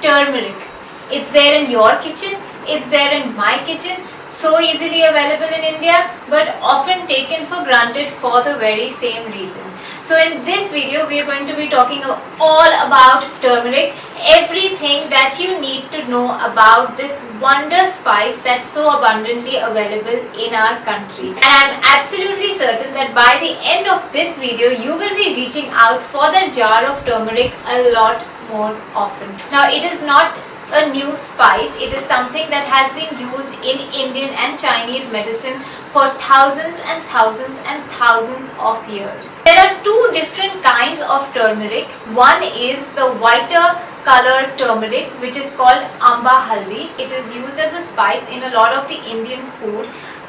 turmeric. It's there in your kitchen, it's there in my kitchen, so easily available in India, but often taken for granted for the very same reason. So in this video, we are going to be talking all about turmeric, everything that you need to know about this wonder spice that's so abundantly available in our country. And I'm absolutely certain that by the end of this video, you will be reaching out for the jar of turmeric a lot more often. Now, it is not a new spice. It is something that has been used in Indian and Chinese medicine for thousands and thousands and thousands of years. There are two different kinds of turmeric. One is the whiter colored turmeric, which is called amba haldi. It is used as a spice in a lot of the Indian food,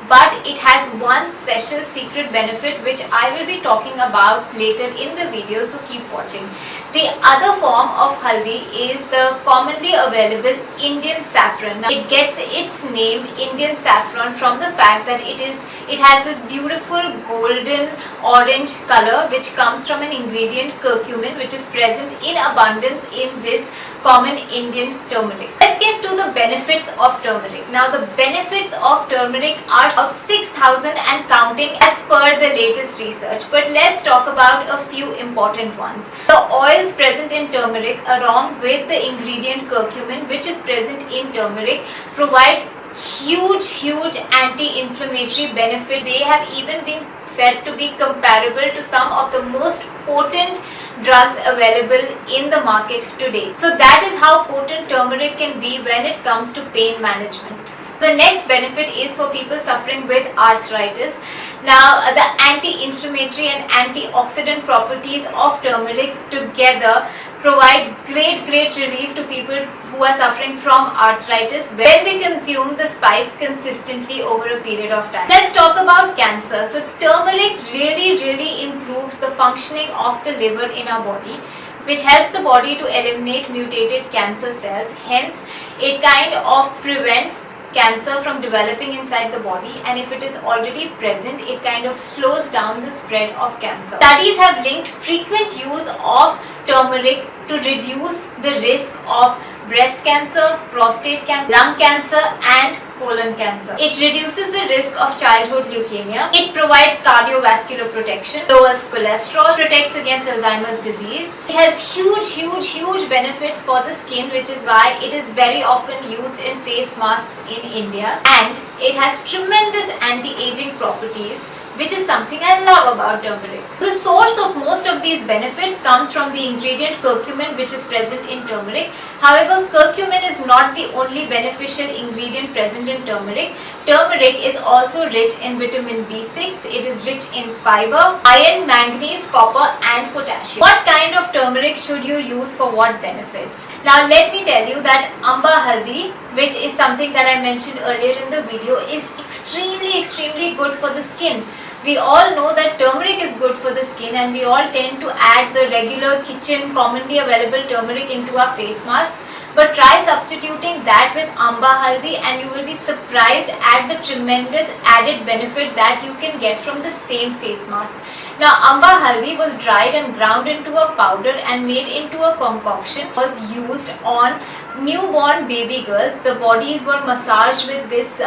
but it has one special secret benefit which I will be talking about later in the video, so keep watching. The other form of haldi is the commonly available Indian saffron. Now, it gets its name Indian saffron from the fact that it has this beautiful golden orange color which comes from an ingredient curcumin, which is present in abundance in this common Indian turmeric. Let's get to the benefits of turmeric. Now, the benefits of turmeric are about 6,000 and counting as per the latest research, but let's talk about a few important ones. The oils present in turmeric along with the ingredient curcumin, which is present in turmeric, provide huge anti-inflammatory benefit. They have even been said to be comparable to some of the most potent drugs available in the market today. So that is how potent turmeric can be when it comes to pain management. The next benefit is for people suffering with arthritis. Now, the anti-inflammatory and antioxidant properties of turmeric together provide great relief to people who are suffering from arthritis when they consume the spice consistently over a period of time. Let's talk about cancer. So turmeric really improves the functioning of the liver in our body, which helps the body to eliminate mutated cancer cells. Hence, it kind of prevents cancer from developing inside the body, and if it is already present, it kind of slows down the spread of cancer. Studies have linked frequent use of turmeric to reduce the risk of breast cancer, prostate cancer, lung cancer and colon cancer. It reduces the risk of childhood leukemia. It provides cardiovascular protection, lowers cholesterol, protects against Alzheimer's disease. It has huge benefits for the skin, which is why it is very often used in face masks in India. And it has tremendous anti-aging properties, which is something I love about turmeric. The source of most of these benefits comes from the ingredient curcumin, which is present in turmeric. However, curcumin is not the only beneficial ingredient present in turmeric. Turmeric is also rich in vitamin B6, it is rich in fiber, iron, manganese, copper and potassium. What kind of turmeric should you use for what benefits? Now let me tell you that amba haldi, which is something that I mentioned earlier in the video, is extremely good for the skin. We all know that turmeric is good for the skin, and we all tend to add the regular kitchen commonly available turmeric into our face masks. But try substituting that with amba haldi and you will be surprised at the tremendous added benefit that you can get from the same face mask. Now, amba haldi was dried and ground into a powder and made into a concoction. It was used on newborn baby girls. The bodies were massaged with this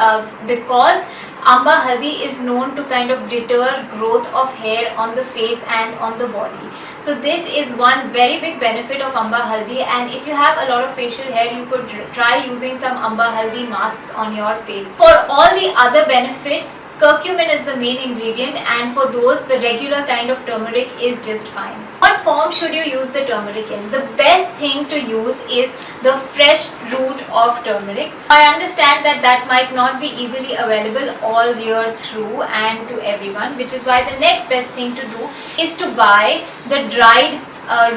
because amba haldi is known to kind of deter growth of hair on the face and on the body. So this is one very big benefit of amba haldi, and if you have a lot of facial hair, you could try using some amba haldi masks on your face. For all the other benefits, curcumin is the main ingredient, and for those the regular kind of turmeric is just fine. What form should you use the turmeric in? The best thing to use is the fresh root of turmeric. I understand that that might not be easily available all year through and to everyone, which is why the next best thing to do is to buy the dried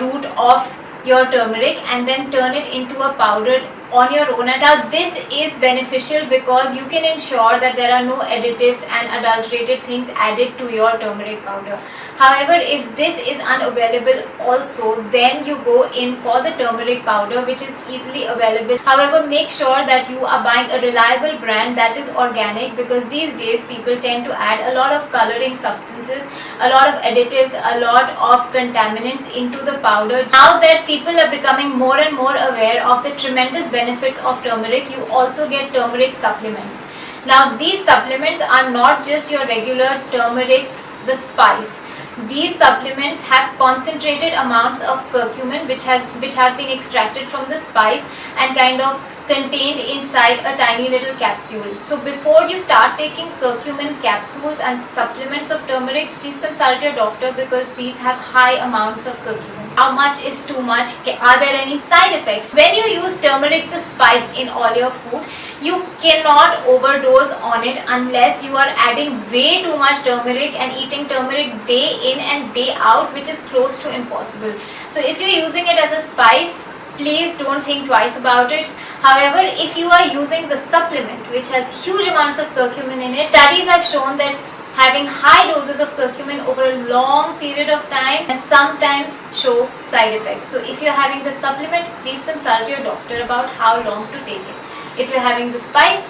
root of your turmeric and then turn it into a powder on your own. And now this is beneficial because you can ensure that there are no additives and adulterated things added to your turmeric powder. However, if this is unavailable also, then you go in for the turmeric powder, which is easily available. However, make sure that you are buying a reliable brand that is organic, because these days people tend to add a lot of coloring substances, a lot of additives, a lot of contaminants into the powder. Now that people are becoming more and more aware of the tremendous benefits of turmeric, you also get turmeric supplements. Now these supplements are not just your regular turmeric, the spice. These supplements have concentrated amounts of curcumin which have been extracted from the spice and kind of contained inside a tiny little capsule. So before you start taking curcumin capsules and supplements of turmeric, please consult your doctor, because these have high amounts of curcumin. How much is too much? Are there any side effects? When you use turmeric, the spice, in all your food, you cannot overdose on it unless you are adding way too much turmeric and eating turmeric day in and day out, which is close to impossible. So if you're using it as a spice, please don't think twice about it. However, if you are using the supplement, which has huge amounts of curcumin in it, studies have shown that having high doses of curcumin over a long period of time and sometimes show side effects. So if you're having the supplement, please consult your doctor about how long to take it. If you're having the spice,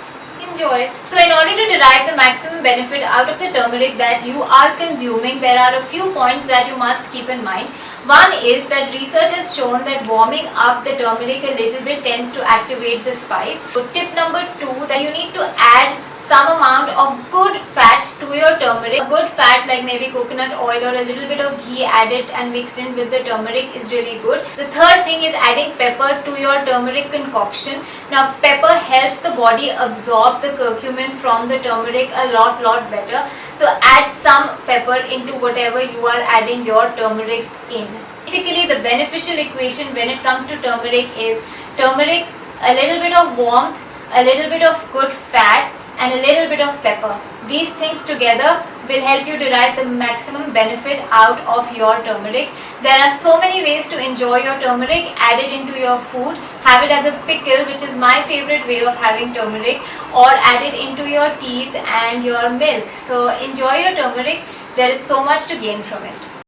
enjoy it. So in order to derive the maximum benefit out of the turmeric that you are consuming, there are a few points that you must keep in mind. One is that research has shown that warming up the turmeric a little bit tends to activate the spice. So tip number 2, that you need to add some amount of good fat to your turmeric. A good fat like maybe coconut oil or a little bit of ghee added and mixed in with the turmeric is really good. The third thing is adding pepper to your turmeric concoction. Now pepper helps the body absorb the curcumin from the turmeric a lot better. So add some pepper into whatever you are adding your turmeric in. Basically, the beneficial equation when it comes to turmeric is turmeric, a little bit of warmth, a little bit of good fat, and a little bit of pepper. These things together will help you derive the maximum benefit out of your turmeric. There are so many ways to enjoy your turmeric. Add it into your food, have it as a pickle, which is my favorite way of having turmeric, or add it into your teas and your milk. So enjoy your turmeric. There is so much to gain from it.